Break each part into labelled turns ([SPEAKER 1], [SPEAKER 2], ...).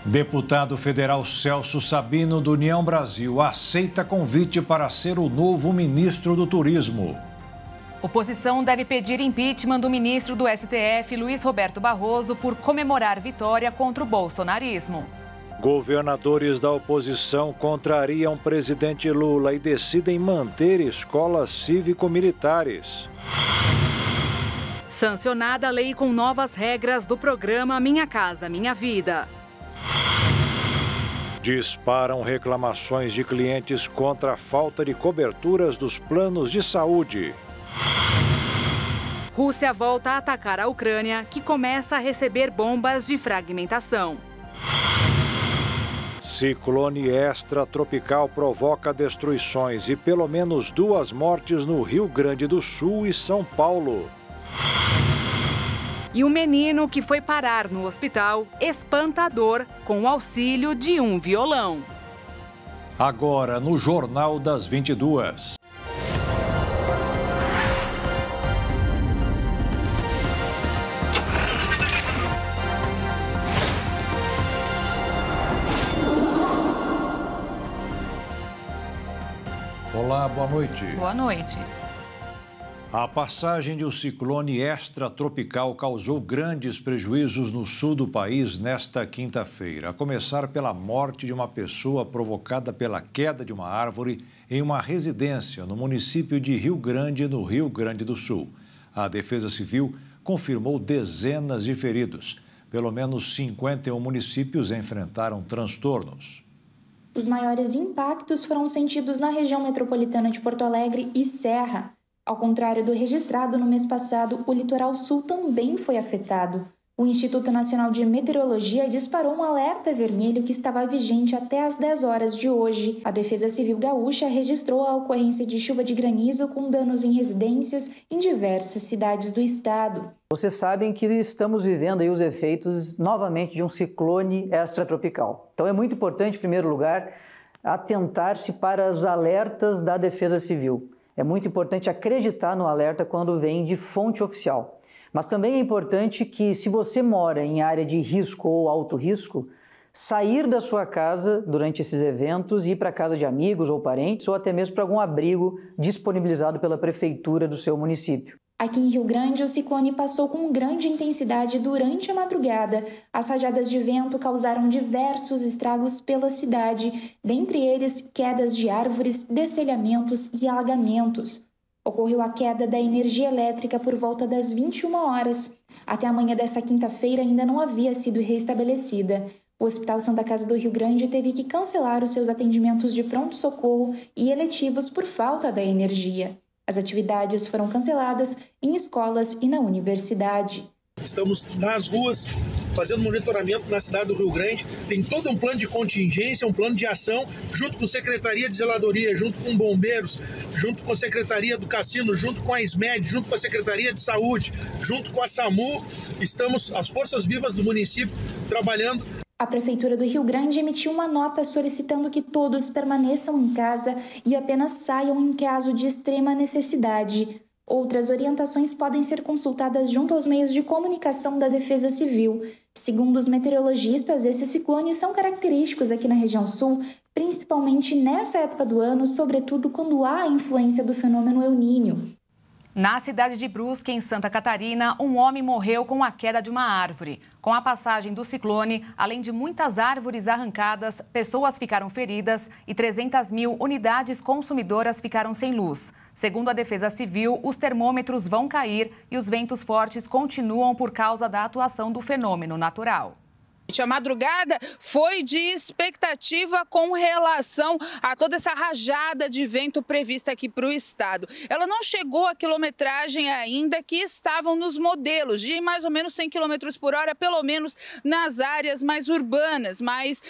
[SPEAKER 1] Deputado federal Celso Sabino, do União Brasil, aceita convite para ser o novo ministro do Turismo.
[SPEAKER 2] Oposição deve pedir impeachment do ministro do STF, Luiz Roberto Barroso, por comemorar vitória contra o bolsonarismo.
[SPEAKER 1] Governadores da oposição contrariam o presidente Lula e decidem manter escolas cívico-militares.
[SPEAKER 2] Sancionada a lei com novas regras do programa Minha Casa Minha Vida.
[SPEAKER 1] Disparam reclamações de clientes contra a falta de coberturas dos planos de saúde.
[SPEAKER 2] Rússia volta a atacar a Ucrânia, que começa a receber bombas de fragmentação.
[SPEAKER 1] Ciclone extratropical provoca destruições e pelo menos 2 mortes no Rio Grande do Sul e São Paulo.
[SPEAKER 2] E um menino que foi parar no hospital, espantador, com o auxílio de um violão.
[SPEAKER 1] Agora no Jornal das 22. Olá, boa noite.
[SPEAKER 2] Boa noite.
[SPEAKER 1] A passagem de um ciclone extratropical causou grandes prejuízos no sul do país nesta quinta-feira, a começar pela morte de uma pessoa provocada pela queda de uma árvore em uma residência no município de Rio Grande, no Rio Grande do Sul. A Defesa Civil confirmou dezenas de feridos. Pelo menos 51 municípios enfrentaram transtornos.
[SPEAKER 3] Os maiores impactos foram sentidos na região metropolitana de Porto Alegre e Serra. Ao contrário do registrado no mês passado, o litoral sul também foi afetado. O Instituto Nacional de Meteorologia disparou um alerta vermelho que estava vigente até às 10 horas de hoje. A Defesa Civil Gaúcha registrou a ocorrência de chuva de granizo com danos em residências em diversas cidades do estado.
[SPEAKER 4] Vocês sabem que estamos vivendo aí os efeitos novamente de um ciclone extratropical. Então é muito importante, em primeiro lugar, atentar-se para os alertas da Defesa Civil. É muito importante acreditar no alerta quando vem de fonte oficial. Mas também é importante que, se você mora em área de risco ou alto risco, sair da sua casa durante esses eventos e ir para a casa de amigos ou parentes ou até mesmo para algum abrigo disponibilizado pela prefeitura do seu município.
[SPEAKER 3] Aqui em Rio Grande, o ciclone passou com grande intensidade durante a madrugada. As rajadas de vento causaram diversos estragos pela cidade, dentre eles quedas de árvores, destelhamentos e alagamentos. Ocorreu a queda da energia elétrica por volta das 21 horas. Até a manhã dessa quinta-feira ainda não havia sido restabelecida. O Hospital Santa Casa do Rio Grande teve que cancelar os seus atendimentos de pronto-socorro e eletivos por falta da energia. As atividades foram canceladas em escolas e na universidade.
[SPEAKER 5] Estamos nas ruas fazendo monitoramento na cidade do Rio Grande. Tem todo um plano de contingência, um plano de ação, junto com a Secretaria de Zeladoria, junto com bombeiros, junto com a Secretaria do Cassino, junto com a SMED, junto com a Secretaria de Saúde, junto com a SAMU. Estamos, as forças vivas do município, trabalhando.
[SPEAKER 3] A Prefeitura do Rio Grande emitiu uma nota solicitando que todos permaneçam em casa e apenas saiam em caso de extrema necessidade. Outras orientações podem ser consultadas junto aos meios de comunicação da Defesa Civil. Segundo os meteorologistas, esses ciclones são característicos aqui na região sul, principalmente nessa época do ano, sobretudo quando há a influência do fenômeno El Niño.
[SPEAKER 2] Na cidade de Brusque, em Santa Catarina, um homem morreu com a queda de uma árvore. Com a passagem do ciclone, além de muitas árvores arrancadas, pessoas ficaram feridas e 300 mil unidades consumidoras ficaram sem luz. Segundo a Defesa Civil, os termômetros vão cair e os ventos fortes continuam por causa da atuação do fenômeno natural.
[SPEAKER 6] A madrugada foi de expectativa com relação a toda essa rajada de vento prevista aqui para o estado. Ela não chegou à quilometragem ainda que estavam nos modelos, de mais ou menos 100 km por hora, pelo menos nas áreas mais urbanas, mais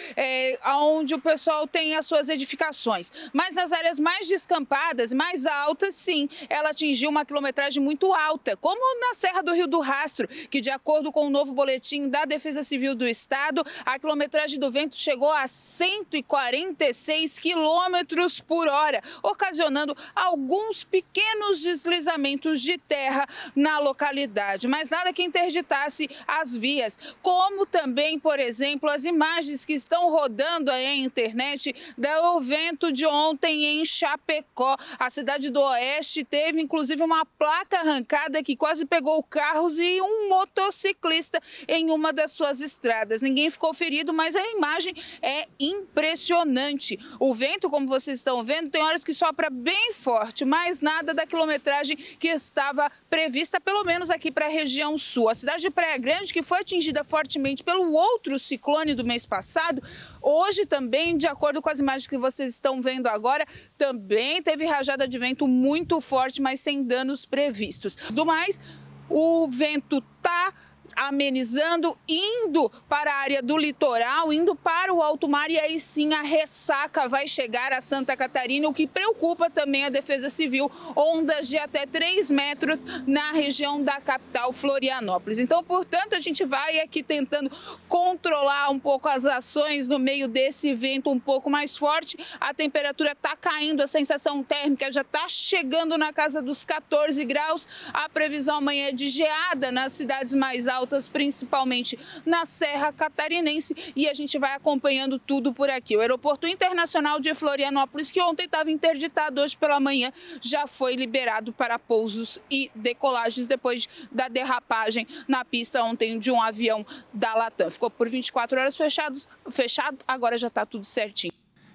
[SPEAKER 6] onde o pessoal tem as suas edificações. Mas nas áreas mais descampadas, mais altas, sim, ela atingiu uma quilometragem muito alta, como na Serra do Rio do Rastro, que de acordo com o novo boletim da Defesa Civil do estado, estado. A quilometragem do vento chegou a 146 quilômetros por hora, ocasionando alguns pequenos deslizamentos de terra na localidade, mas nada que interditasse as vias, como também, por exemplo, as imagens que estão rodando aí na internet do vento de ontem em Chapecó. A cidade do Oeste teve, inclusive, uma placa arrancada que quase pegou carros e um motociclista em uma das suas estradas. Ninguém ficou ferido, mas a imagem é impressionante. O vento, como vocês estão vendo, tem horas que sopra bem forte, mas nada da quilometragem que estava prevista, pelo menos aqui para a região sul. A cidade de Praia Grande, que foi atingida fortemente pelo outro ciclone do mês passado, hoje também, de acordo com as imagens que vocês estão vendo agora, também teve rajada de vento muito forte, mas sem danos previstos. Do mais, o vento está amenizando, indo para a área do litoral, indo para o alto mar, e aí sim a ressaca vai chegar a Santa Catarina, o que preocupa também a Defesa Civil, ondas de até 3 metros na região da capital Florianópolis. Então, portanto, a gente vai aqui tentando controlar um pouco as ações no meio desse vento um pouco mais forte. A temperatura está caindo, a sensação térmica já está chegando na casa dos 14 graus. A previsão amanhã é de geada nas cidades mais altas, principalmente na Serra Catarinense, e a gente vai acompanhando tudo por aqui. O Aeroporto Internacional de Florianópolis, que ontem estava interditado, hoje pela manhã já foi liberado para pousos e decolagens depois da derrapagem na pista ontem de um avião da Latam. Ficou por 24 horas fechado, agora já está tudo certinho.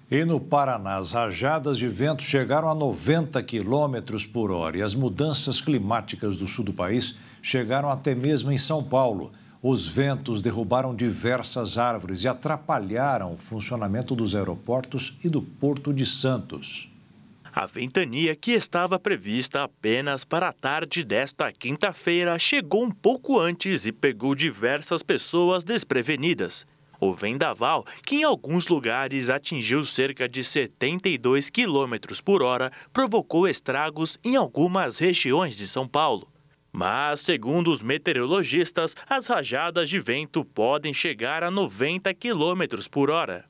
[SPEAKER 1] E no Paraná, as rajadas de vento chegaram a 90 quilômetros por hora e as mudanças climáticas do sul do país chegaram até mesmo em São Paulo. Os ventos derrubaram diversas árvores e atrapalharam o funcionamento dos aeroportos e do Porto de Santos.
[SPEAKER 7] A ventania, que estava prevista apenas para a tarde desta quinta-feira, chegou um pouco antes e pegou diversas pessoas desprevenidas. O vendaval, que em alguns lugares atingiu cerca de 72 quilômetros por hora, provocou estragos em algumas regiões de São Paulo. Mas, segundo os meteorologistas, as rajadas de vento podem chegar a 90 quilômetros por hora.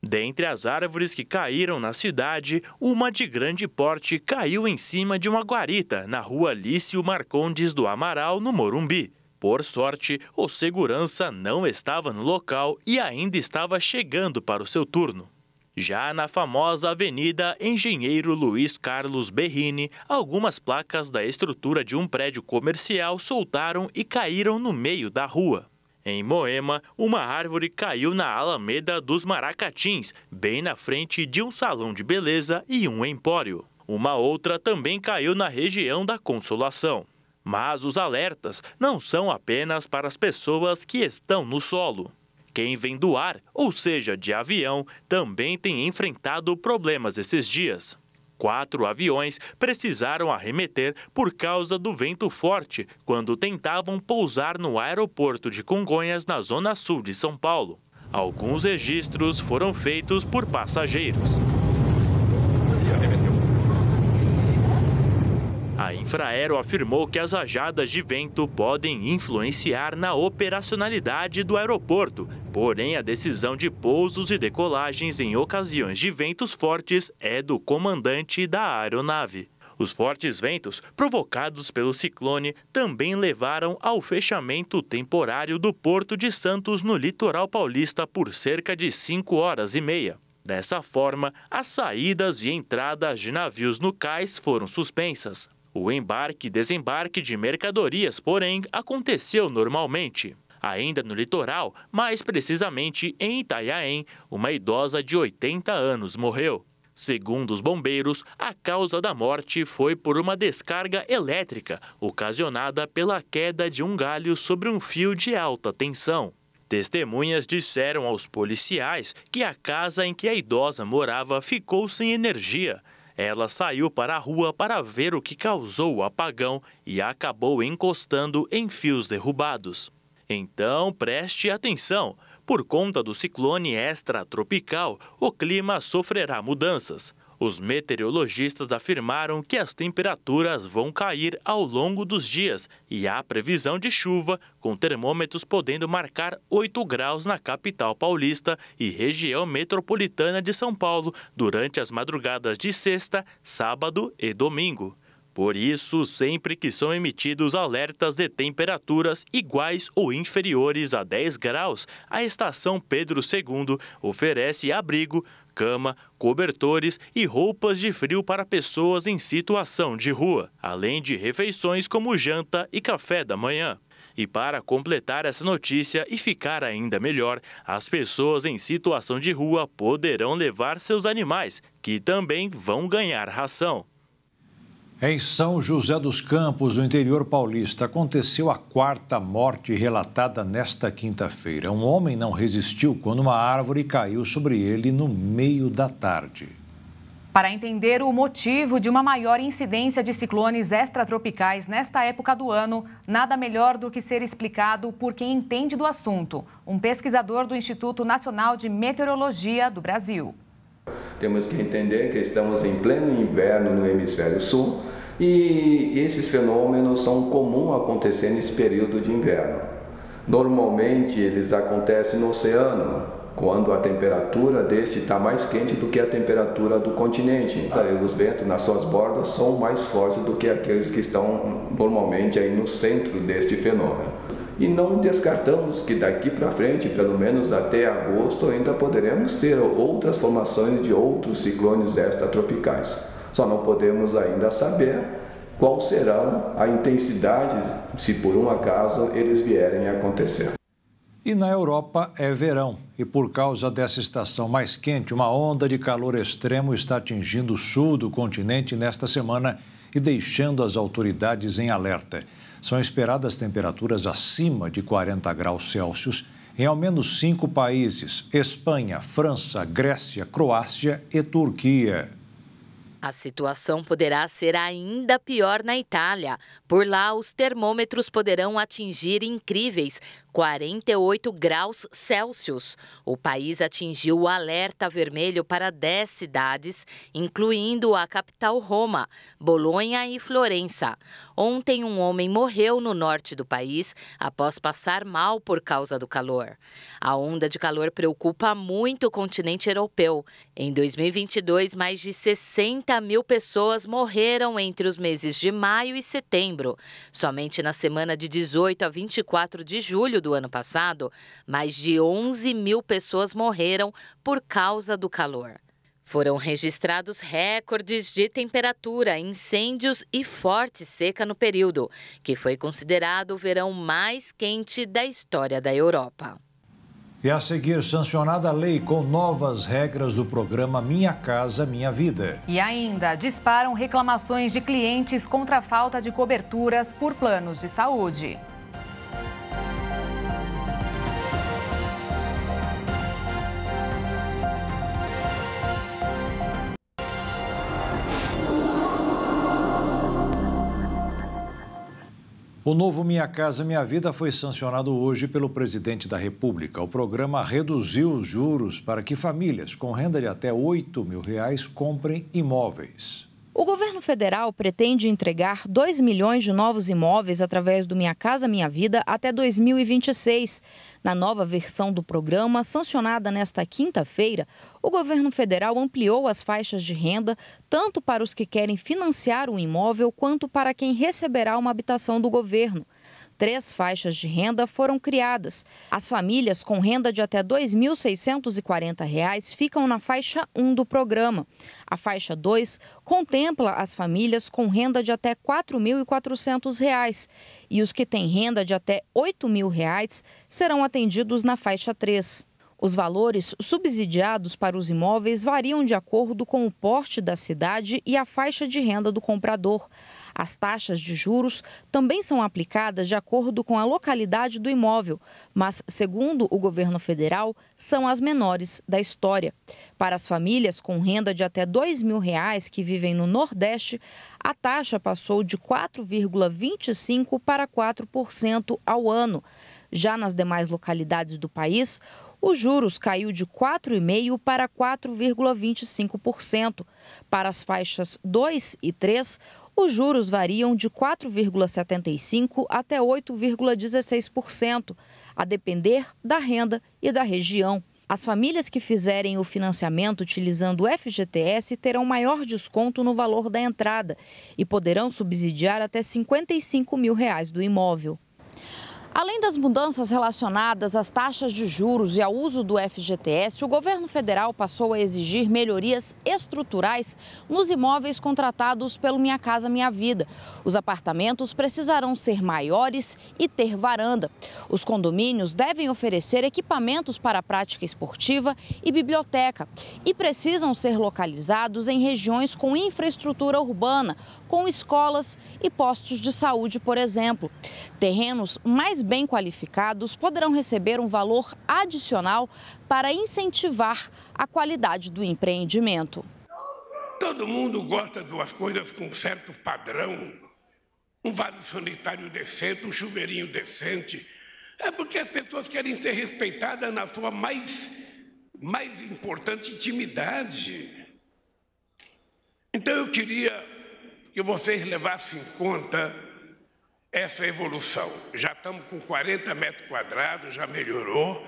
[SPEAKER 7] Dentre as árvores que caíram na cidade, uma de grande porte caiu em cima de uma guarita na rua Lício Marcondes do Amaral, no Morumbi. Por sorte, o segurança não estava no local e ainda estava chegando para o seu turno. Já na famosa Avenida Engenheiro Luiz Carlos Berrini, algumas placas da estrutura de um prédio comercial soltaram e caíram no meio da rua. Em Moema, uma árvore caiu na Alameda dos Maracatins, bem na frente de um salão de beleza e um empório. Uma outra também caiu na região da Consolação. Mas os alertas não são apenas para as pessoas que estão no solo. Quem vem do ar, ou seja, de avião, também tem enfrentado problemas esses dias. 4 aviões precisaram arremeter por causa do vento forte quando tentavam pousar no aeroporto de Congonhas, na zona sul de São Paulo. Alguns registros foram feitos por passageiros. A Infraero afirmou que as rajadas de vento podem influenciar na operacionalidade do aeroporto, porém a decisão de pousos e decolagens em ocasiões de ventos fortes é do comandante da aeronave. Os fortes ventos provocados pelo ciclone também levaram ao fechamento temporário do Porto de Santos, no litoral paulista, por cerca de 5 horas e meia. Dessa forma, as saídas e entradas de navios no cais foram suspensas. O embarque e desembarque de mercadorias, porém, aconteceu normalmente. Ainda no litoral, mais precisamente em Itanhaém, uma idosa de 80 anos morreu. Segundo os bombeiros, a causa da morte foi por uma descarga elétrica, ocasionada pela queda de um galho sobre um fio de alta tensão. Testemunhas disseram aos policiais que a casa em que a idosa morava ficou sem energia. Ela saiu para a rua para ver o que causou o apagão e acabou encostando em fios derrubados. Então, preste atenção. Por conta do ciclone extratropical, o clima sofrerá mudanças. Os meteorologistas afirmaram que as temperaturas vão cair ao longo dos dias e há previsão de chuva, com termômetros podendo marcar 8 graus na capital paulista e região metropolitana de São Paulo durante as madrugadas de sexta, sábado e domingo. Por isso, sempre que são emitidos alertas de temperaturas iguais ou inferiores a 10 graus, a estação Pedro II oferece abrigo, cama, cobertores e roupas de frio para pessoas em situação de rua, além de refeições como janta e café da manhã. E para completar essa notícia e ficar ainda melhor, as pessoas em situação de rua poderão levar seus animais, que também vão ganhar ração.
[SPEAKER 1] Em São José dos Campos, no interior paulista, aconteceu a 4ª morte relatada nesta quinta-feira. Um homem não resistiu quando uma árvore caiu sobre ele no meio da tarde.
[SPEAKER 2] Para entender o motivo de uma maior incidência de ciclones extratropicais nesta época do ano, nada melhor do que ser explicado por quem entende do assunto, um pesquisador do Instituto Nacional de Meteorologia do Brasil.
[SPEAKER 8] Temos que entender que estamos em pleno inverno no hemisfério sul e esses fenômenos são comuns acontecer nesse período de inverno. Normalmente eles acontecem no oceano, quando a temperatura deste está mais quente do que a temperatura do continente. Os ventos nas suas bordas são mais fortes do que aqueles que estão normalmente aí no centro deste fenômeno. E não descartamos que daqui para frente, pelo menos até agosto, ainda poderemos ter outras formações de outros ciclones extratropicais. Só não podemos ainda saber qual será a intensidade, se por um acaso eles vierem a acontecer.
[SPEAKER 1] E na Europa é verão, e por causa dessa estação mais quente, uma onda de calor extremo está atingindo o sul do continente nesta semana e deixando as autoridades em alerta. São esperadas temperaturas acima de 40 graus Celsius em ao menos 5 países: Espanha, França, Grécia, Croácia e Turquia.
[SPEAKER 9] A situação poderá ser ainda pior na Itália. Por lá, os termômetros poderão atingir incríveis 48 graus Celsius. O país atingiu o alerta vermelho para 10 cidades, incluindo a capital Roma, Bolonha e Florença. Ontem, um homem morreu no norte do país após passar mal por causa do calor. A onda de calor preocupa muito o continente europeu. Em 2022, mais de 60 mil pessoas morreram entre os meses de maio e setembro. Somente na semana de 18 a 24 de julho do ano passado, mais de 11 mil pessoas morreram por causa do calor. Foram registrados recordes de temperatura, incêndios e forte seca no período, que foi considerado o verão mais quente da história da Europa.
[SPEAKER 1] E a seguir, sancionada a lei com novas regras do programa Minha Casa Minha Vida.
[SPEAKER 2] E ainda disparam reclamações de clientes contra a falta de coberturas por planos de saúde.
[SPEAKER 1] O novo Minha Casa Minha Vida foi sancionado hoje pelo presidente da República. O programa reduziu os juros para que famílias com renda de até R$ 8.000 comprem imóveis.
[SPEAKER 10] O governo federal pretende entregar 2 milhões de novos imóveis através do Minha Casa Minha Vida até 2026. Na nova versão do programa, sancionada nesta quinta-feira, o governo federal ampliou as faixas de renda tanto para os que querem financiar um imóvel quanto para quem receberá uma habitação do governo. 3 faixas de renda foram criadas. As famílias com renda de até R$ 2.640 ficam na faixa 1 do programa. A faixa 2 contempla as famílias com renda de até R$ 4.400 e os que têm renda de até R$ 8.000 serão atendidos na faixa 3. Os valores subsidiados para os imóveis variam de acordo com o porte da cidade e a faixa de renda do comprador. As taxas de juros também são aplicadas de acordo com a localidade do imóvel, mas, segundo o governo federal, são as menores da história. Para as famílias com renda de até R$ 2.000 que vivem no Nordeste, a taxa passou de 4,25% para 4% ao ano. Já nas demais localidades do país, os juros caiu de 4,5% para 4,25%. Para as faixas 2 e 3, os juros variam de 4,75% até 8,16%, a depender da renda e da região. As famílias que fizerem o financiamento utilizando o FGTS terão maior desconto no valor da entrada e poderão subsidiar até R$ 55 mil do imóvel. Além das mudanças relacionadas às taxas de juros e ao uso do FGTS, o governo federal passou a exigir melhorias estruturais nos imóveis contratados pelo Minha Casa Minha Vida. Os apartamentos precisarão ser maiores e ter varanda. Os condomínios devem oferecer equipamentos para a prática esportiva e biblioteca e precisam ser localizados em regiões com infraestrutura urbana, com escolas e postos de saúde, por exemplo. Terrenos mais bem qualificados poderão receber um valor adicional para incentivar a qualidade do empreendimento.
[SPEAKER 11] Todo mundo gosta de umas coisas com certo padrão. Um vaso sanitário decente, um chuveirinho decente. É porque as pessoas querem ser respeitadas na sua mais importante intimidade. Então eu queria que vocês levassem em conta essa evolução. Já estamos com 40 metros quadrados, já melhorou,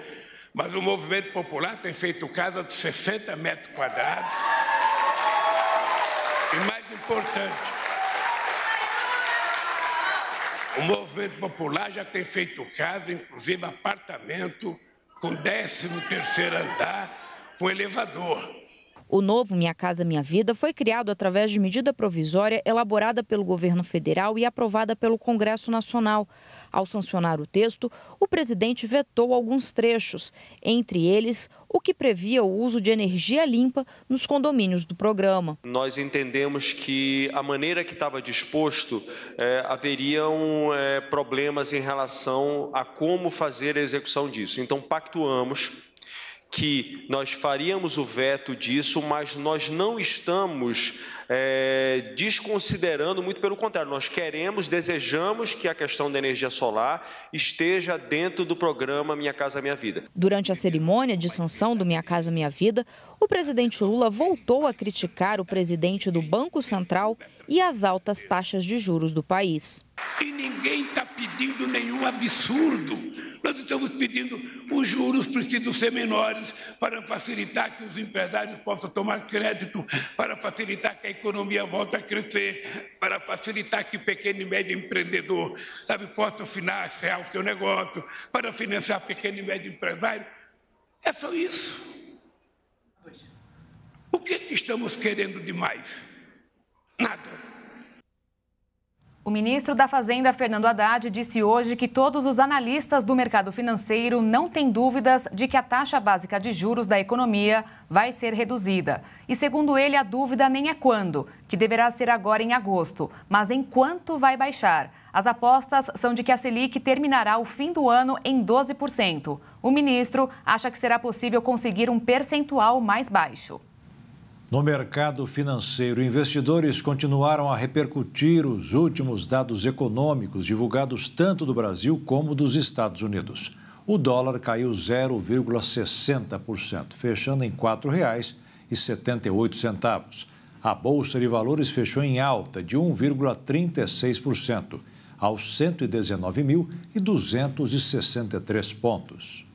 [SPEAKER 11] mas o movimento popular tem feito casa de 60 metros quadrados. E mais importante, o movimento popular já tem feito casa, inclusive apartamento, com 13º andar, com elevador.
[SPEAKER 10] O novo Minha Casa Minha Vida foi criado através de medida provisória elaborada pelo governo federal e aprovada pelo Congresso Nacional. Ao sancionar o texto, o presidente vetou alguns trechos, entre eles o que previa o uso de energia limpa nos condomínios do programa.
[SPEAKER 12] Nós entendemos que a maneira que estava disposto, haveriam problemas em relação a como fazer a execução disso. Então, pactuamos que nós faríamos o veto disso, mas nós não estamos desconsiderando, muito pelo contrário, nós desejamos que a questão da energia solar esteja dentro do programa Minha Casa Minha Vida.
[SPEAKER 10] Durante a cerimônia de sanção do Minha Casa Minha Vida, o presidente Lula voltou a criticar o presidente do Banco Central e as altas taxas de juros do país.
[SPEAKER 11] E ninguém está pedindo nenhum absurdo. Nós estamos pedindo os juros precisam ser menores para facilitar que os empresários possam tomar crédito, para facilitar que a economia volte a crescer, para facilitar que o pequeno e médio empreendedor possa financiar o seu negócio, para financiar pequeno e médio empresário. É só isso. O que estamos querendo demais? Nada.
[SPEAKER 2] O ministro da Fazenda, Fernando Haddad, disse hoje que todos os analistas do mercado financeiro não têm dúvidas de que a taxa básica de juros da economia vai ser reduzida. E, segundo ele, a dúvida nem é quando, que deverá ser agora em agosto, mas em quanto vai baixar. As apostas são de que a Selic terminará o fim do ano em 12%. O ministro acha que será possível conseguir um percentual mais baixo.
[SPEAKER 1] No mercado financeiro, investidores continuaram a repercutir os últimos dados econômicos divulgados tanto do Brasil como dos Estados Unidos. O dólar caiu 0,60%, fechando em R$ 4,78. A Bolsa de Valores fechou em alta de 1,36%, aos 119.263 pontos.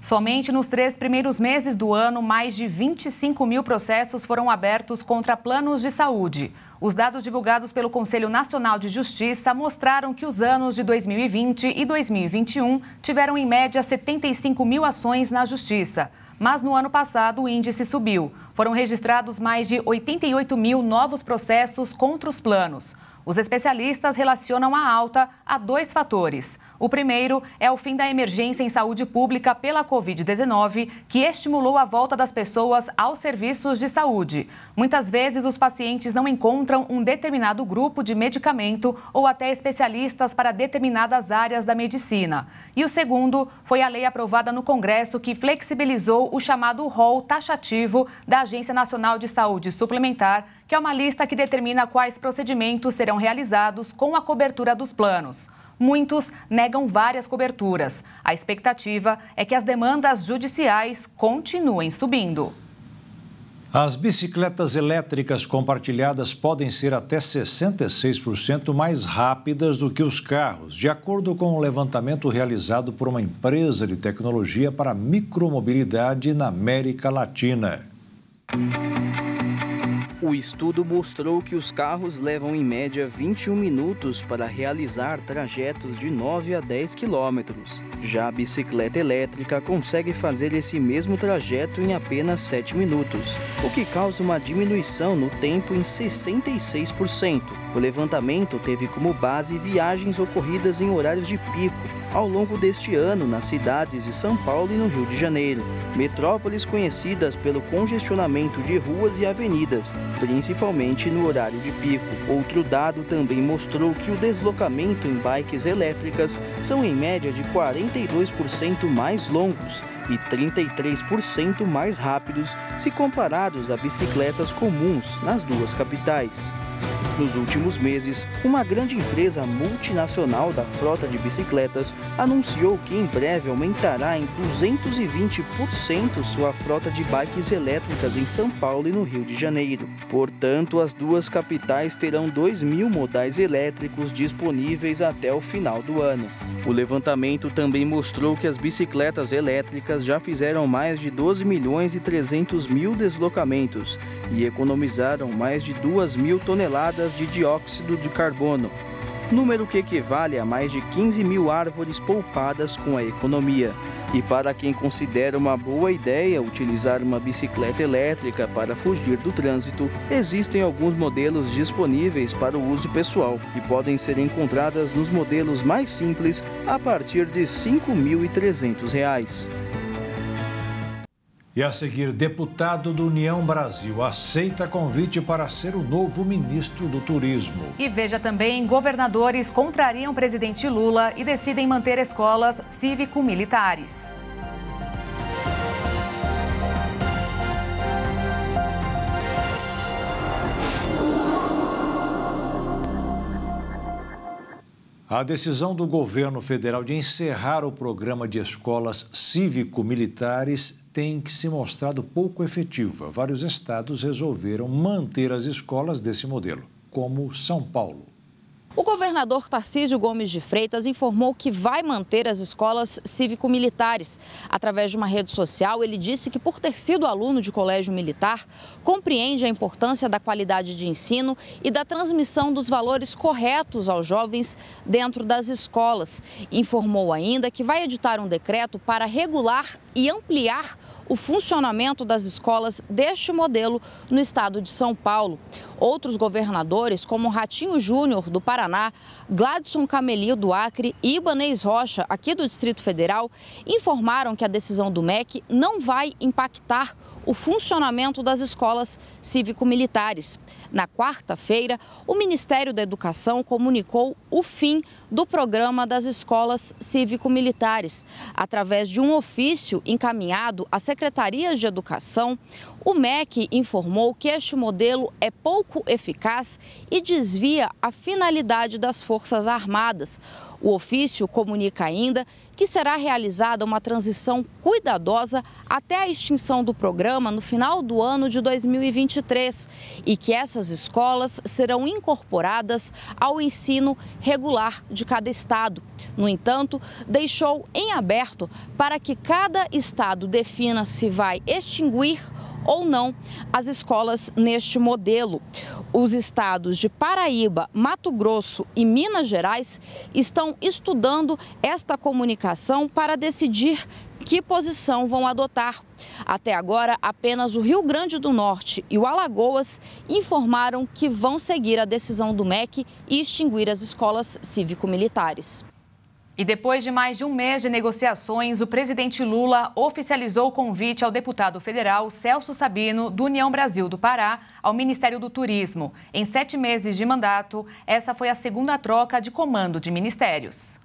[SPEAKER 2] Somente nos 3 primeiros meses do ano, mais de 25 mil processos foram abertos contra planos de saúde. Os dados divulgados pelo Conselho Nacional de Justiça mostraram que os anos de 2020 e 2021 tiveram, em média, 75 mil ações na Justiça. Mas no ano passado o índice subiu. Foram registrados mais de 88 mil novos processos contra os planos. Os especialistas relacionam a alta a 2 fatores. O primeiro é o fim da emergência em saúde pública pela Covid-19, que estimulou a volta das pessoas aos serviços de saúde. Muitas vezes, os pacientes não encontram um determinado grupo de medicamento ou até especialistas para determinadas áreas da medicina. E o segundo foi a lei aprovada no Congresso que flexibilizou o chamado rol taxativo da Agência Nacional de Saúde Suplementar, que é uma lista que determina quais procedimentos serão realizados com a cobertura dos planos. Muitos negam várias coberturas. A expectativa é que as demandas judiciais continuem subindo.
[SPEAKER 1] As bicicletas elétricas compartilhadas podem ser até 66% mais rápidas do que os carros, de acordo com um levantamento realizado por uma empresa de tecnologia para micromobilidade na América Latina.
[SPEAKER 13] O estudo mostrou que os carros levam em média 21 minutos para realizar trajetos de 9 a 10 quilômetros. Já a bicicleta elétrica consegue fazer esse mesmo trajeto em apenas 7 minutos, o que causa uma diminuição no tempo em 66%. O levantamento teve como base viagens ocorridas em horários de pico ao longo deste ano nas cidades de São Paulo e no Rio de Janeiro, metrópoles conhecidas pelo congestionamento de ruas e avenidas, principalmente no horário de pico. Outro dado também mostrou que o deslocamento em bikes elétricas são em média de 42% mais longos e 33% mais rápidos se comparados a bicicletas comuns nas duas capitais. Nos últimos meses, uma grande empresa multinacional da frota de bicicletas anunciou que em breve aumentará em 220% sua frota de bikes elétricas em São Paulo e no Rio de Janeiro. Portanto, as duas capitais terão 2.000 modais elétricos disponíveis até o final do ano. O levantamento também mostrou que as bicicletas elétricas já fizeram mais de 12.300.000 deslocamentos e economizaram mais de 2.000 toneladas de dióxido de carbono, número que equivale a mais de 15.000 árvores poupadas com a economia. E para quem considera uma boa ideia utilizar uma bicicleta elétrica para fugir do trânsito, existem alguns modelos disponíveis para o uso pessoal e podem ser encontradas nos modelos mais simples a partir de R$ 5.300.
[SPEAKER 1] E a seguir, deputado do União Brasil aceita convite para ser o novo ministro do Turismo.
[SPEAKER 2] E veja também, governadores contrariam o presidente Lula e decidem manter escolas cívico-militares.
[SPEAKER 1] A decisão do governo federal de encerrar o programa de escolas cívico-militares tem se mostrado pouco efetiva. Vários estados resolveram manter as escolas desse modelo, como São Paulo.
[SPEAKER 10] O governador Tarcísio Gomes de Freitas informou que vai manter as escolas cívico-militares. Através de uma rede social, ele disse que, por ter sido aluno de colégio militar, compreende a importância da qualidade de ensino e da transmissão dos valores corretos aos jovens dentro das escolas. Informou ainda que vai editar um decreto para regular e ampliar o funcionamento das escolas deste modelo no estado de São Paulo. Outros governadores, como Ratinho Júnior, do Paraná, Gladson Camelio, do Acre e Ibanez Rocha, aqui do Distrito Federal, informaram que a decisão do MEC não vai impactar o funcionamento das escolas cívico-militares. Na quarta-feira, o Ministério da Educação comunicou o fim do programa das escolas cívico-militares. Através de um ofício encaminhado às secretarias de educação, o MEC informou que este modelo é pouco eficaz e desvia a finalidade das Forças Armadas. O ofício comunica ainda que será realizada uma transição cuidadosa até a extinção do programa no final do ano de 2023 e que essas escolas serão incorporadas ao ensino regular de cada estado. No entanto, deixou em aberto para que cada estado defina se vai extinguir ou não as escolas neste modelo. Os estados de Paraíba, Mato Grosso e Minas Gerais estão estudando esta comunicação para decidir que posição vão adotar. Até agora, apenas o Rio Grande do Norte e o Alagoas informaram que vão seguir a decisão do MEC e extinguir as escolas cívico-militares.
[SPEAKER 2] E depois de mais de um mês de negociações, o presidente Lula oficializou o convite ao deputado federal Celso Sabino, do União Brasil do Pará, ao Ministério do Turismo. Em 7 meses de mandato, essa foi a segunda troca de comando de ministérios.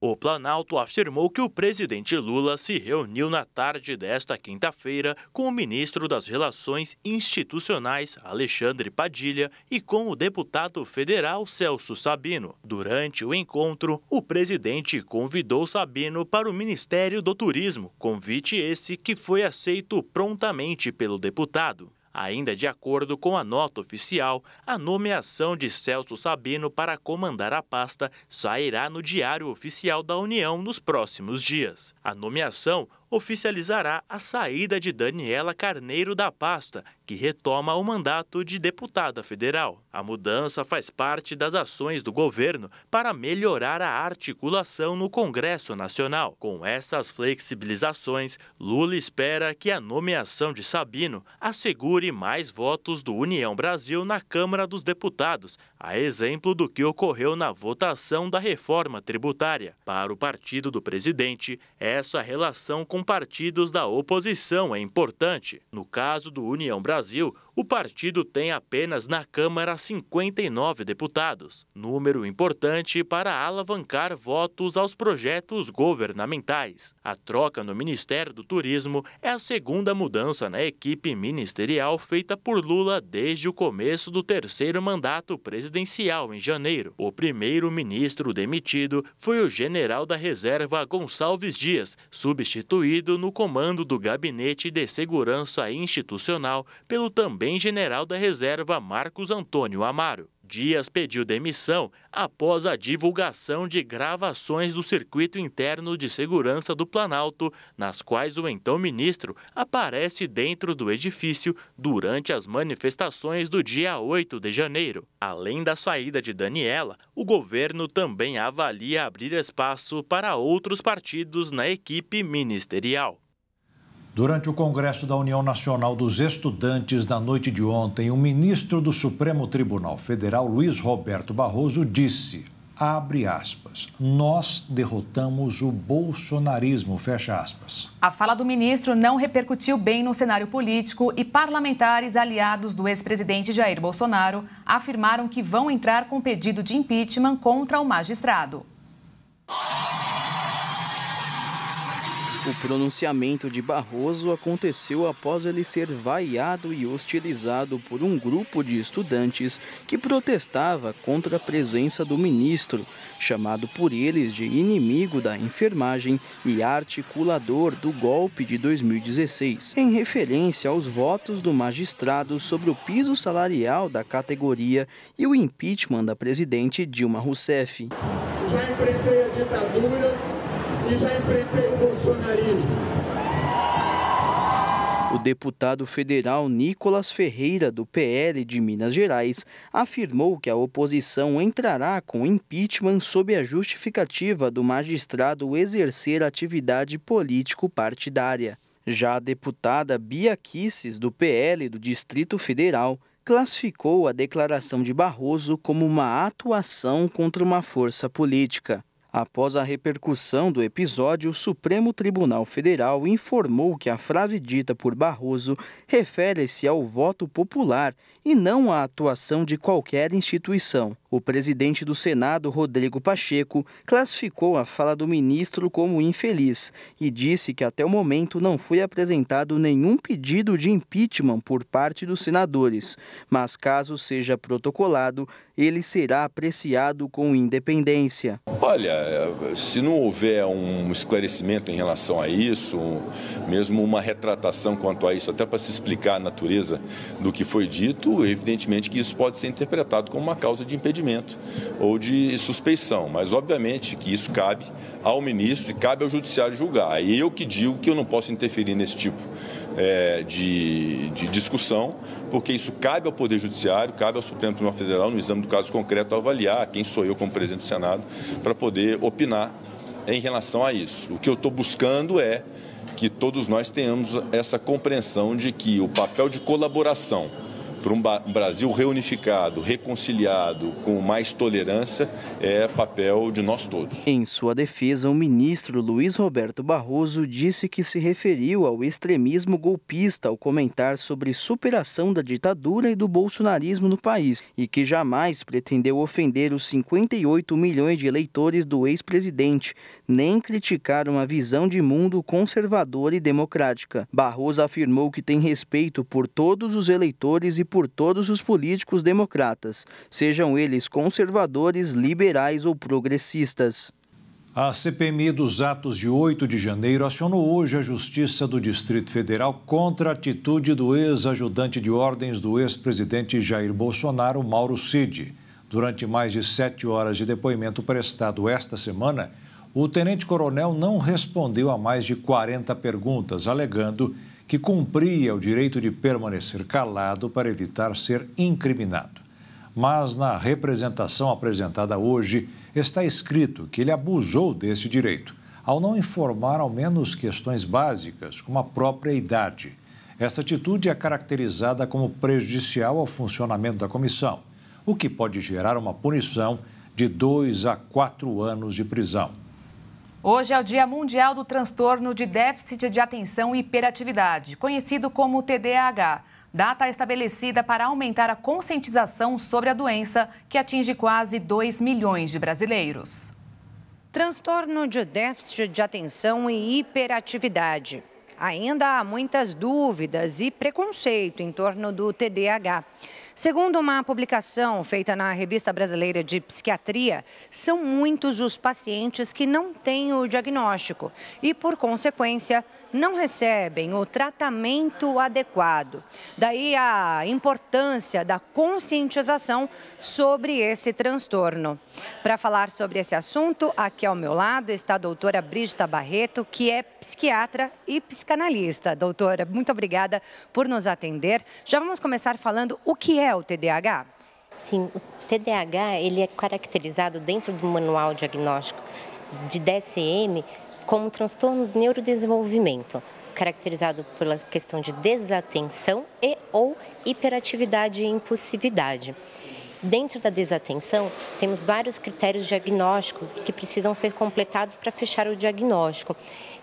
[SPEAKER 7] O Planalto afirmou que o presidente Lula se reuniu na tarde desta quinta-feira com o ministro das Relações Institucionais, Alexandre Padilha, e com o deputado federal Celso Sabino. Durante o encontro, o presidente convidou Sabino para o Ministério do Turismo, convite esse que foi aceito prontamente pelo deputado. Ainda de acordo com a nota oficial, a nomeação de Celso Sabino para comandar a pasta sairá no Diário Oficial da União nos próximos dias. A nomeação oficializará a saída de Daniela Carneiro da pasta, que retoma o mandato de deputada federal. A mudança faz parte das ações do governo para melhorar a articulação no Congresso Nacional. Com essas flexibilizações, Lula espera que a nomeação de Sabino assegure mais votos do União Brasil na Câmara dos Deputados, a exemplo do que ocorreu na votação da reforma tributária. Para o partido do presidente, essa relação com partidos da oposição é importante. No caso do União Brasil, o partido tem apenas na Câmara 59 deputados, número importante para alavancar votos aos projetos governamentais. A troca no Ministério do Turismo é a segunda mudança na equipe ministerial feita por Lula desde o começo do terceiro mandato presidencial em janeiro. O primeiro-ministro demitido foi o general da reserva Gonçalves Dias, substituído no comando do Gabinete de Segurança Institucional pelo também general da reserva Marcos Antônio Amaro. Dias pediu demissão após a divulgação de gravações do circuito interno de segurança do Planalto, nas quais o então ministro aparece dentro do edifício durante as manifestações do dia 8 de janeiro. Além da saída de Daniela, o governo também avalia abrir espaço para outros partidos na equipe ministerial.
[SPEAKER 1] Durante o Congresso da União Nacional dos Estudantes na noite de ontem, o ministro do Supremo Tribunal Federal, Luiz Roberto Barroso, disse, abre aspas, nós derrotamos o bolsonarismo, fecha aspas.
[SPEAKER 2] A fala do ministro não repercutiu bem no cenário político e parlamentares aliados do ex-presidente Jair Bolsonaro afirmaram que vão entrar com pedido de impeachment contra o magistrado.
[SPEAKER 13] O pronunciamento de Barroso aconteceu após ele ser vaiado e hostilizado por um grupo de estudantes que protestava contra a presença do ministro, chamado por eles de inimigo da enfermagem e articulador do golpe de 2016, em referência aos votos do magistrado sobre o piso salarial da categoria e o impeachment da presidente Dilma Rousseff.
[SPEAKER 14] Já enfrentei a ditadura e já enfrentei o bolsonarismo.
[SPEAKER 13] O deputado federal Nicolas Ferreira, do PL de Minas Gerais, afirmou que a oposição entrará com impeachment sob a justificativa do magistrado exercer atividade político-partidária. Já a deputada Bia Kicis, do PL do Distrito Federal, classificou a declaração de Barroso como uma atuação contra uma força política. Após a repercussão do episódio, o Supremo Tribunal Federal informou que a frase dita por Barroso refere-se ao voto popular e não à atuação de qualquer instituição. O presidente do Senado, Rodrigo Pacheco, classificou a fala do ministro como infeliz e disse que até o momento não foi apresentado nenhum pedido de impeachment por parte dos senadores, mas caso seja protocolado, ele será apreciado com independência.
[SPEAKER 15] Olha, se não houver um esclarecimento em relação a isso, mesmo uma retratação quanto a isso, até para se explicar a natureza do que foi dito, evidentemente que isso pode ser interpretado como uma causa de impedimento ou de suspeição, mas obviamente que isso cabe ao ministro e cabe ao judiciário julgar. E eu que digo que eu não posso interferir nesse tipo de discussão, porque isso cabe ao Poder Judiciário, cabe ao Supremo Tribunal Federal, no exame do caso concreto, avaliar quem sou eu como presidente do Senado, para poder opinar em relação a isso. O que eu estou buscando é que todos nós tenhamos essa compreensão de que o papel de colaboração para um Brasil reunificado, reconciliado, com mais tolerância, é papel de nós todos.
[SPEAKER 13] Em sua defesa, o ministro Luiz Roberto Barroso disse que se referiu ao extremismo golpista ao comentar sobre superação da ditadura e do bolsonarismo no país e que jamais pretendeu ofender os 58 milhões de eleitores do ex-presidente, nem criticar uma visão de mundo conservadora e democrática. Barroso afirmou que tem respeito por todos os eleitores e por todos os políticos democratas, sejam eles conservadores, liberais ou progressistas.
[SPEAKER 1] A CPMI dos atos de 8 de janeiro acionou hoje a Justiça do Distrito Federal contra a atitude do ex-ajudante de ordens do ex-presidente Jair Bolsonaro, Mauro Cid. Durante mais de 7 horas de depoimento prestado esta semana, o tenente-coronel não respondeu a mais de 40 perguntas, alegando que cumpria o direito de permanecer calado para evitar ser incriminado. Mas na representação apresentada hoje, está escrito que ele abusou desse direito, ao não informar ao menos questões básicas, como a própria idade. Essa atitude é caracterizada como prejudicial ao funcionamento da comissão, o que pode gerar uma punição de 2 a 4 anos de prisão.
[SPEAKER 2] Hoje é o Dia Mundial do Transtorno de Déficit de Atenção e Hiperatividade, conhecido como TDAH. Data estabelecida para aumentar a conscientização sobre a doença, que atinge quase 2 milhões de brasileiros.
[SPEAKER 16] Transtorno de déficit de atenção e hiperatividade. Ainda há muitas dúvidas e preconceito em torno do TDAH. Segundo uma publicação feita na Revista Brasileira de Psiquiatria, são muitos os pacientes que não têm o diagnóstico e, por consequência, não recebem o tratamento adequado. Daí a importância da conscientização sobre esse transtorno. Para falar sobre esse assunto, aqui ao meu lado está a doutora Brígida Barreto, que é psiquiatra e psicanalista. Doutora, muito obrigada por nos atender. Já vamos começar falando o que é o TDAH?
[SPEAKER 17] Sim, o TDAH ele é caracterizado dentro do manual diagnóstico de DSM como um transtorno de neurodesenvolvimento, caracterizado pela questão de desatenção e ou hiperatividade e impulsividade. Dentro da desatenção, temos vários critérios diagnósticos que precisam ser completados para fechar o diagnóstico.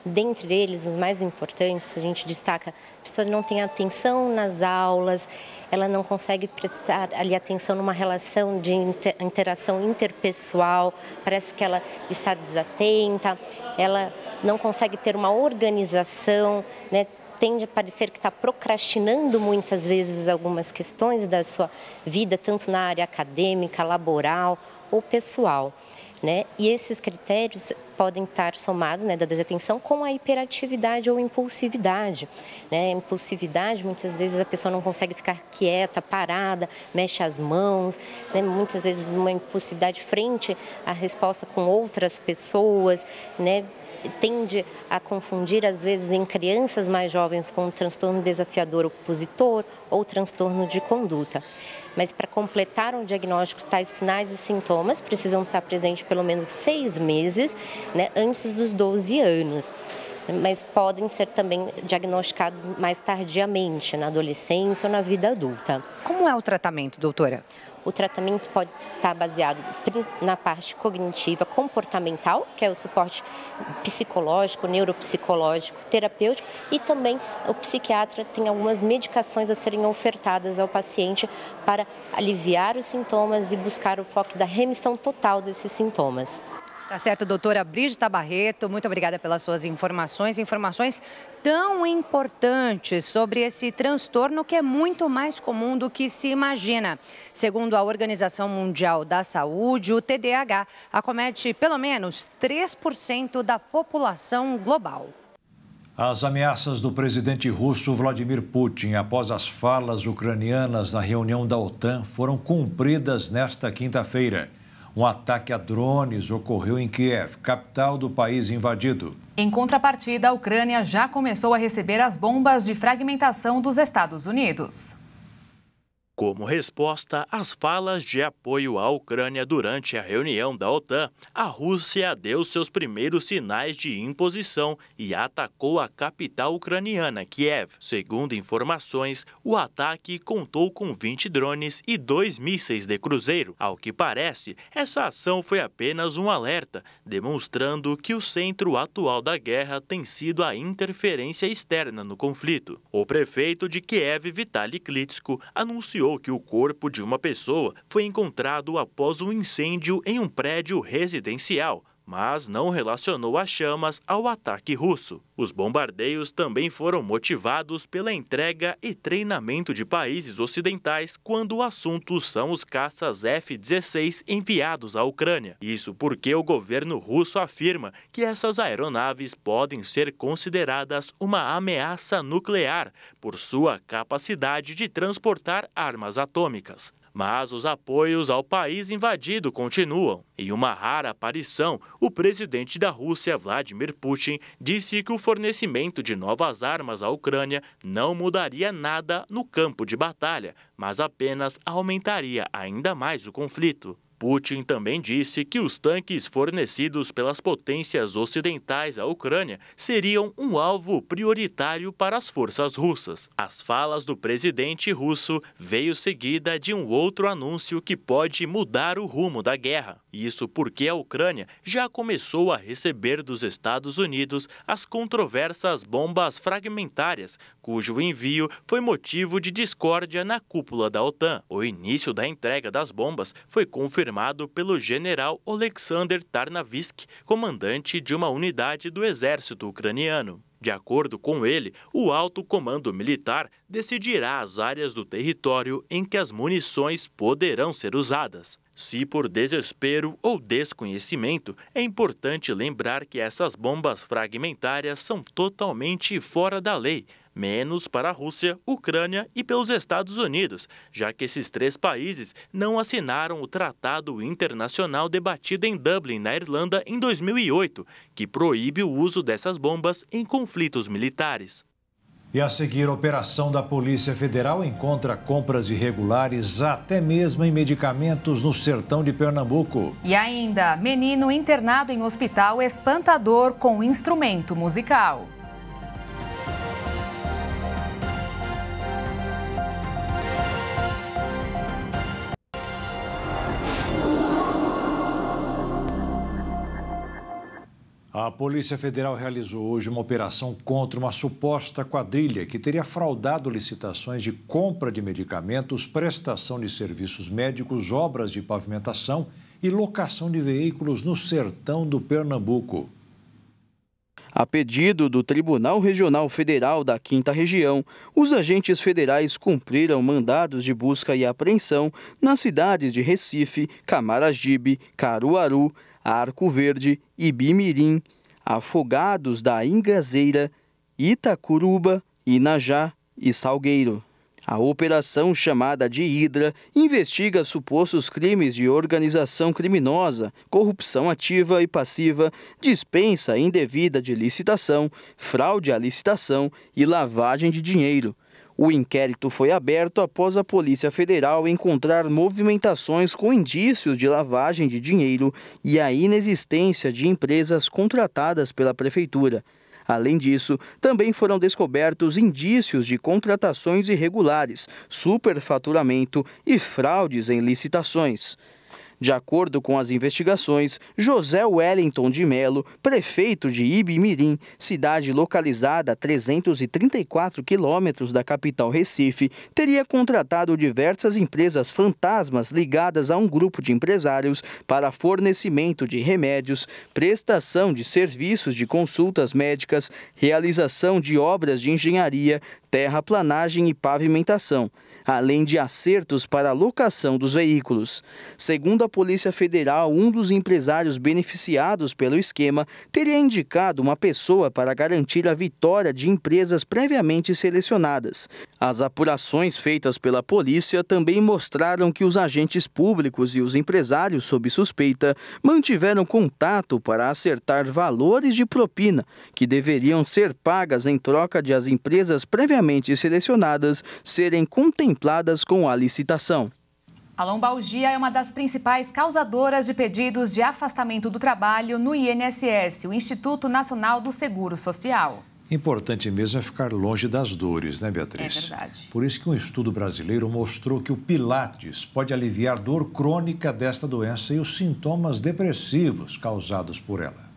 [SPEAKER 17] Dentre eles, os mais importantes, a gente destaca: a pessoa não tem atenção nas aulas, ela não consegue prestar ali atenção numa relação de interação interpessoal, parece que ela está desatenta, ela não consegue ter uma organização, né? Tende a parecer que está procrastinando muitas vezes algumas questões da sua vida, tanto na área acadêmica, laboral ou pessoal, né? E esses critérios podem estar somados, né, da desatenção com a hiperatividade ou impulsividade, né? Impulsividade, muitas vezes a pessoa não consegue ficar quieta, parada, mexe as mãos, né? Muitas vezes uma impulsividade frente à resposta com outras pessoas, né? Tende a confundir, às vezes, em crianças mais jovens com transtorno desafiador opositor ou transtorno de conduta. Mas para completar um diagnóstico, tais sinais e sintomas precisam estar presentes pelo menos 6 meses, né, antes dos 12 anos. Mas podem ser também diagnosticados mais tardiamente, na adolescência ou na vida adulta.
[SPEAKER 16] Como é o tratamento, doutora?
[SPEAKER 17] O tratamento pode estar baseado na parte cognitiva, comportamental, que é o suporte psicológico, neuropsicológico, terapêutico, e também o psiquiatra tem algumas medicações a serem ofertadas ao paciente para aliviar os sintomas e buscar o foco da remissão total desses sintomas.
[SPEAKER 16] Tá certo, doutora Brígida Barreto, muito obrigada pelas suas informações tão importantes sobre esse transtorno que é muito mais comum do que se imagina. Segundo a Organização Mundial da Saúde, o TDAH acomete pelo menos 3% da população global.
[SPEAKER 1] As ameaças do presidente russo Vladimir Putin após as falas ucranianas na reunião da OTAN foram cumpridas nesta quinta-feira. Um ataque a drones ocorreu em Kiev, capital do país invadido.
[SPEAKER 2] Em contrapartida, a Ucrânia já começou a receber as bombas de fragmentação dos Estados Unidos.
[SPEAKER 7] Como resposta às falas de apoio à Ucrânia durante a reunião da OTAN, a Rússia deu seus primeiros sinais de imposição e atacou a capital ucraniana, Kiev. Segundo informações, o ataque contou com 20 drones e 2 mísseis de cruzeiro. Ao que parece, essa ação foi apenas um alerta, demonstrando que o centro atual da guerra tem sido a interferência externa no conflito. O prefeito de Kiev, Vitaly Klitschko, anunciou que o corpo de uma pessoa foi encontrado após um incêndio em um prédio residencial, mas não relacionou as chamas ao ataque russo. Os bombardeios também foram motivados pela entrega e treinamento de países ocidentais quando o assunto são os caças F-16 enviados à Ucrânia. Isso porque o governo russo afirma que essas aeronaves podem ser consideradas uma ameaça nuclear por sua capacidade de transportar armas atômicas. Mas os apoios ao país invadido continuam. Em uma rara aparição, o presidente da Rússia, Vladimir Putin, disse que o fornecimento de novas armas à Ucrânia não mudaria nada no campo de batalha, mas apenas aumentaria ainda mais o conflito. Putin também disse que os tanques fornecidos pelas potências ocidentais à Ucrânia seriam um alvo prioritário para as forças russas. As falas do presidente russo veio seguida de um outro anúncio que pode mudar o rumo da guerra. Isso porque a Ucrânia já começou a receber dos Estados Unidos as controversas bombas fragmentárias, cujo envio foi motivo de discórdia na cúpula da OTAN. O início da entrega das bombas foi confirmado pelo general Oleksandr Tarnavysk, comandante de uma unidade do exército ucraniano. De acordo com ele, o alto comando militar decidirá as áreas do território em que as munições poderão ser usadas. Se por desespero ou desconhecimento, é importante lembrar que essas bombas fragmentárias são totalmente fora da lei, menos para a Rússia, Ucrânia e pelos Estados Unidos, já que esses 3 países não assinaram o Tratado Internacional debatido em Dublin, na Irlanda, em 2008, que proíbe o uso dessas bombas em conflitos militares.
[SPEAKER 1] E a seguir, a operação da Polícia Federal encontra compras irregulares até mesmo em medicamentos no sertão de Pernambuco.
[SPEAKER 2] E ainda, menino internado em hospital espantador com instrumento musical.
[SPEAKER 1] A Polícia Federal realizou hoje uma operação contra uma suposta quadrilha que teria fraudado licitações de compra de medicamentos, prestação de serviços médicos, obras de pavimentação e locação de veículos no sertão do Pernambuco.
[SPEAKER 13] A pedido do Tribunal Regional Federal da 5ª Região, os agentes federais cumpriram mandados de busca e apreensão nas cidades de Recife, Camaragibe, Caruaru, Arco Verde, Ibimirim, Afogados da Ingazeira, Itacuruba, Inajá e Salgueiro. A operação, chamada de Hidra, investiga supostos crimes de organização criminosa, corrupção ativa e passiva, dispensa indevida de licitação, fraude à licitação e lavagem de dinheiro. O inquérito foi aberto após a Polícia Federal encontrar movimentações com indícios de lavagem de dinheiro e a inexistência de empresas contratadas pela Prefeitura. Além disso, também foram descobertos indícios de contratações irregulares, superfaturamento e fraudes em licitações. De acordo com as investigações, José Wellington de Melo, prefeito de Ibimirim, cidade localizada a 334 quilômetros da capital Recife, teria contratado diversas empresas fantasmas ligadas a um grupo de empresários para fornecimento de remédios, prestação de serviços de consultas médicas, realização de obras de engenharia, terraplanagem e pavimentação, além de acertos para a locação dos veículos. Segundo a Polícia Federal, um dos empresários beneficiados pelo esquema teria indicado uma pessoa para garantir a vitória de empresas previamente selecionadas. As apurações feitas pela polícia também mostraram que os agentes públicos e os empresários sob suspeita mantiveram contato para acertar valores de propina que deveriam ser pagas em troca de as empresas previamente selecionadas serem contempladas com a licitação.
[SPEAKER 2] A lombalgia é uma das principais causadoras de pedidos de afastamento do trabalho no INSS, o Instituto Nacional do Seguro Social.
[SPEAKER 1] Importante mesmo é ficar longe das dores, né, Beatriz?
[SPEAKER 2] É verdade.
[SPEAKER 1] Por isso que um estudo brasileiro mostrou que o Pilates pode aliviar dor crônica desta doença e os sintomas depressivos causados por ela.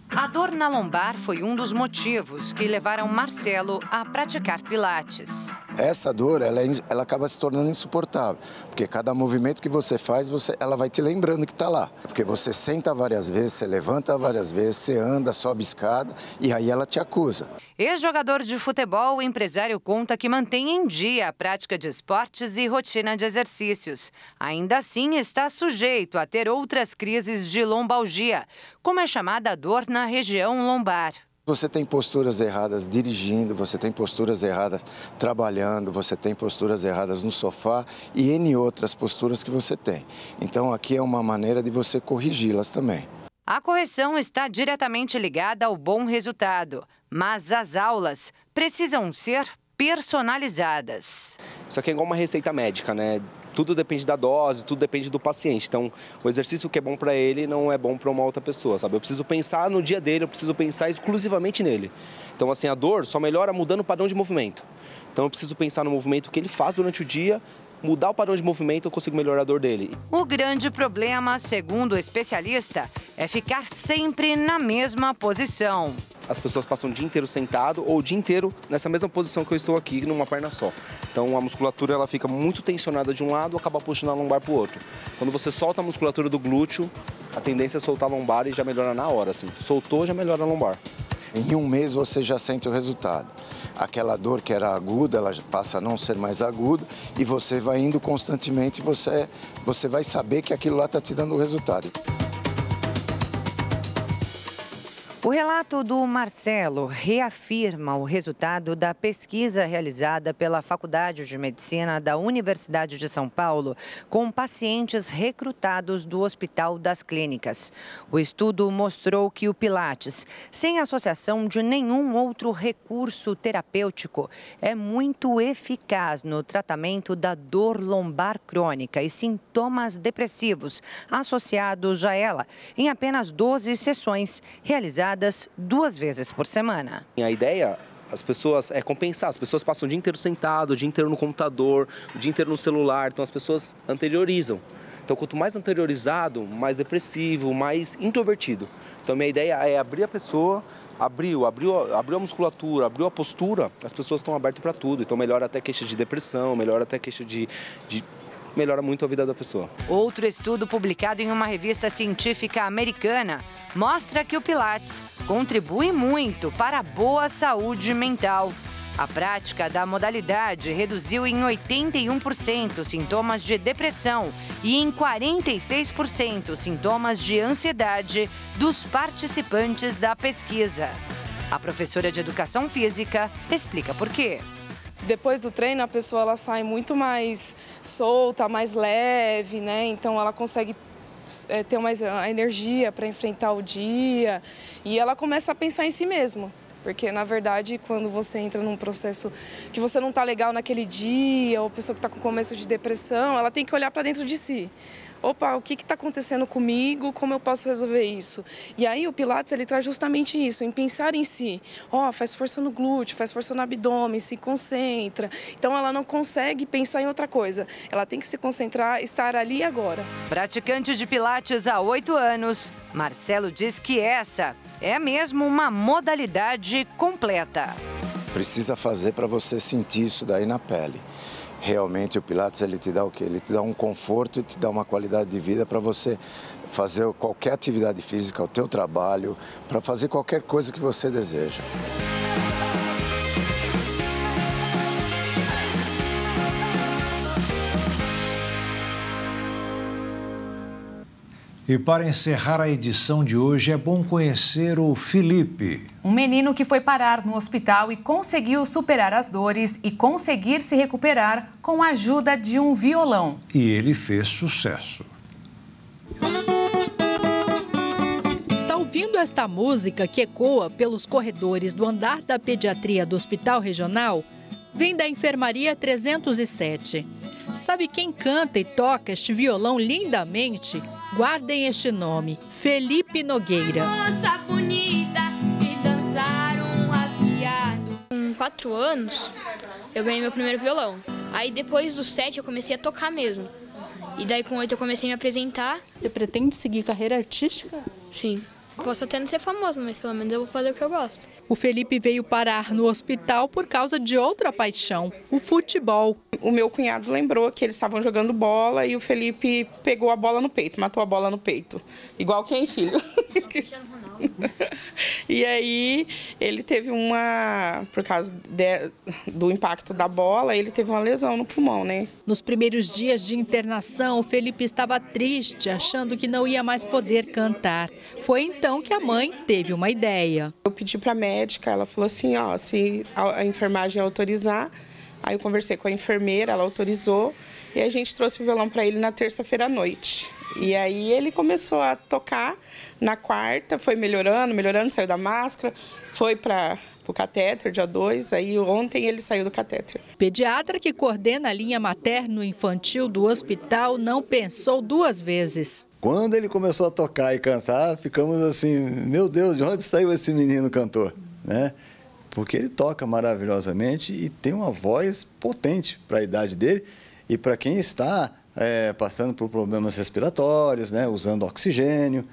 [SPEAKER 16] A dor na lombar foi um dos motivos que levaram Marcelo a praticar Pilates.
[SPEAKER 18] Essa dor, ela acaba se tornando insuportável, porque cada movimento que você faz, ela vai te lembrando que está lá. Porque você senta várias vezes, você levanta várias vezes, você anda, sobe escada e aí ela te acusa.
[SPEAKER 16] Ex-jogador de futebol, o empresário conta que mantém em dia a prática de esportes e rotina de exercícios. Ainda assim, está sujeito a ter outras crises de lombalgia, como a chamada dor na região lombar.
[SPEAKER 18] Você tem posturas erradas dirigindo, você tem posturas erradas trabalhando, você tem posturas erradas no sofá e N outras posturas que você tem. Então aqui é uma maneira de você corrigi-las também.
[SPEAKER 16] A correção está diretamente ligada ao bom resultado, mas as aulas precisam ser personalizadas.
[SPEAKER 19] Isso aqui é igual uma receita médica, né? Tudo depende da dose, tudo depende do paciente. Então, o exercício que é bom para ele não é bom para uma outra pessoa, sabe? Eu preciso pensar no dia dele, eu preciso pensar exclusivamente nele. Então, assim, a dor só melhora mudando o padrão de movimento. Então, eu preciso pensar no movimento que ele faz durante o dia, mudar o padrão de movimento, eu consigo melhorar a dor dele.
[SPEAKER 16] O grande problema, segundo o especialista, é ficar sempre na mesma posição.
[SPEAKER 19] As pessoas passam o dia inteiro sentado ou o dia inteiro nessa mesma posição que eu estou aqui, numa perna só. Então a musculatura ela fica muito tensionada de um lado e acaba puxando a lombar para o outro. Quando você solta a musculatura do glúteo, a tendência é soltar a lombar e já melhora na hora. Assim. Soltou, já melhora a lombar.
[SPEAKER 18] Em um mês você já sente o resultado. Aquela dor que era aguda, ela passa a não ser mais aguda e você vai indo constantemente e você vai saber que aquilo lá está te dando o resultado.
[SPEAKER 16] O relato do Marcelo reafirma o resultado da pesquisa realizada pela Faculdade de Medicina da Universidade de São Paulo com pacientes recrutados do Hospital das Clínicas. O estudo mostrou que o Pilates, sem associação de nenhum outro recurso terapêutico, é muito eficaz no tratamento da dor lombar crônica e sintomas depressivos associados a ela, em apenas 12 sessões realizadas 2 vezes por semana.
[SPEAKER 19] A ideia, as pessoas, é compensar. As pessoas passam o dia inteiro sentado, o dia inteiro no computador, o dia inteiro no celular. Então as pessoas anteriorizam. Então quanto mais anteriorizado, mais depressivo, mais introvertido. Então minha ideia é abrir a pessoa, abriu a musculatura, abriu a postura, as pessoas estão abertas para tudo. Então melhora até queixa de depressão, melhora até queixa melhora muito a vida da pessoa.
[SPEAKER 16] Outro estudo publicado em uma revista científica americana mostra que o Pilates contribui muito para a boa saúde mental. A prática da modalidade reduziu em 81% sintomas de depressão e em 46% sintomas de ansiedade dos participantes da pesquisa. A professora de Educação Física explica por quê.
[SPEAKER 20] Depois do treino, a pessoa ela sai muito mais solta, mais leve, né? Então ela consegue ter mais energia para enfrentar o dia e ela começa a pensar em si mesma. Porque, na verdade, quando você entra num processo que você não está legal naquele dia, ou a pessoa que está com começo de depressão, ela tem que olhar para dentro de si. Opa, o que está acontecendo comigo? Como eu posso resolver isso? E aí o Pilates ele traz justamente isso, em pensar em si. Faz força no glúteo, faz força no abdômen, se concentra. Então ela não consegue pensar em outra coisa. Ela tem que se concentrar, estar ali agora.
[SPEAKER 16] Praticante de Pilates há 8 anos, Marcelo diz que essa é mesmo uma modalidade completa.
[SPEAKER 18] Precisa fazer para você sentir isso daí na pele. Realmente o Pilates ele te dá o quê? Ele te dá um conforto e te dá uma qualidade de vida para você fazer qualquer atividade física, o teu trabalho, para fazer qualquer coisa que você deseja.
[SPEAKER 1] E para encerrar a edição de hoje, é bom conhecer o Felipe.
[SPEAKER 2] Um menino que foi parar no hospital e conseguiu superar as dores e conseguir se recuperar com a ajuda de um violão.
[SPEAKER 1] E ele fez sucesso.
[SPEAKER 21] Está ouvindo esta música que ecoa pelos corredores do andar da pediatria do Hospital Regional? Vem da Enfermaria 307. Sabe quem canta e toca este violão lindamente? Guardem este nome, Felipe Nogueira.
[SPEAKER 22] Moça bonita e dançar um rasgueado. Com 4 anos, eu ganhei meu primeiro violão. Aí depois dos 7 eu comecei a tocar mesmo. E daí com 8 eu comecei a me apresentar.
[SPEAKER 21] Você pretende seguir carreira artística?
[SPEAKER 22] Sim. Posso até não ser famosa, mas pelo menos eu vou fazer o que eu gosto.
[SPEAKER 21] O Felipe veio parar no hospital por causa de outra paixão, o futebol.
[SPEAKER 23] O meu cunhado lembrou que eles estavam jogando bola e o Felipe pegou a bola no peito, matou a bola no peito. Igual quem, filho? E aí ele teve por causa do impacto da bola, ele teve uma lesão no pulmão, né?
[SPEAKER 21] Nos primeiros dias de internação, o Felipe estava triste, achando que não ia mais poder cantar. Foi então que a mãe teve uma ideia.
[SPEAKER 23] Eu pedi para a médica, ela falou assim, ó, se a enfermagem autorizar, aí eu conversei com a enfermeira, ela autorizou, e a gente trouxe o violão para ele na terça-feira à noite. E aí ele começou a tocar na quarta, foi melhorando, saiu da máscara, foi para o catéter, dia 2, aí ontem ele saiu do catéter.
[SPEAKER 21] O pediatra que coordena a linha materno-infantil do hospital não pensou 2 vezes.
[SPEAKER 24] Quando ele começou a tocar e cantar, ficamos assim, meu Deus, de onde saiu esse menino cantor, né? Porque ele toca maravilhosamente e tem uma voz potente para a idade dele e para quem está passando por problemas respiratórios, né, usando oxigênio.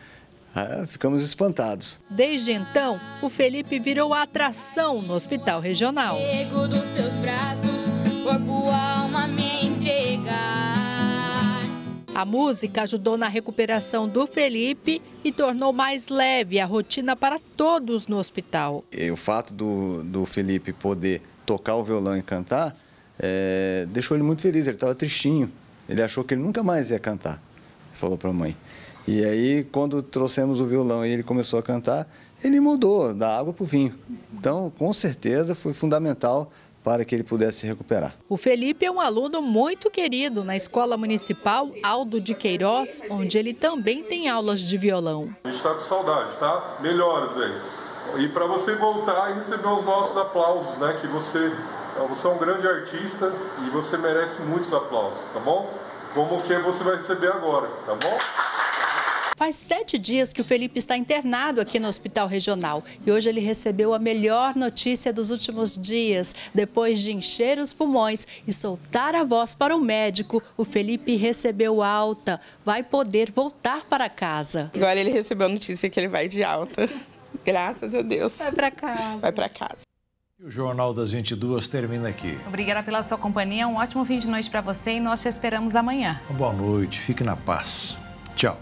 [SPEAKER 24] Ficamos espantados.
[SPEAKER 21] Desde então, o Felipe virou a atração no Hospital Regional.
[SPEAKER 22] Pego dos seus braços, corpo, alma me entregar.
[SPEAKER 21] A música ajudou na recuperação do Felipe e tornou mais leve a rotina para todos no hospital.
[SPEAKER 24] E o fato do Felipe poder tocar o violão e cantar deixou ele muito feliz, ele estava tristinho. Ele achou que ele nunca mais ia cantar, falou para a mãe. E aí, quando trouxemos o violão e ele começou a cantar, ele mudou da água para o vinho. Então, com certeza, foi fundamental para que ele pudesse se recuperar.
[SPEAKER 21] O Felipe é um aluno muito querido na Escola Municipal Aldo de Queiroz, onde ele também tem aulas de violão.
[SPEAKER 25] A gente está com saudade, tá? Melhoras aí. E para você voltar e receber os nossos aplausos, né? Que você é um grande artista e você merece muitos aplausos, tá bom? Como que você vai receber agora, tá bom?
[SPEAKER 21] Faz 7 dias que o Felipe está internado aqui no Hospital Regional e hoje ele recebeu a melhor notícia dos últimos dias. Depois de encher os pulmões e soltar a voz para o médico, o Felipe recebeu alta, vai poder voltar para casa.
[SPEAKER 23] Agora ele recebeu a notícia que ele vai de alta, graças a Deus.
[SPEAKER 21] Vai para casa.
[SPEAKER 23] Vai para casa.
[SPEAKER 1] O Jornal das 22 termina aqui.
[SPEAKER 2] Obrigada pela sua companhia, um ótimo fim de noite para você e nós te esperamos amanhã.
[SPEAKER 1] Boa noite, fique na paz. Tchau.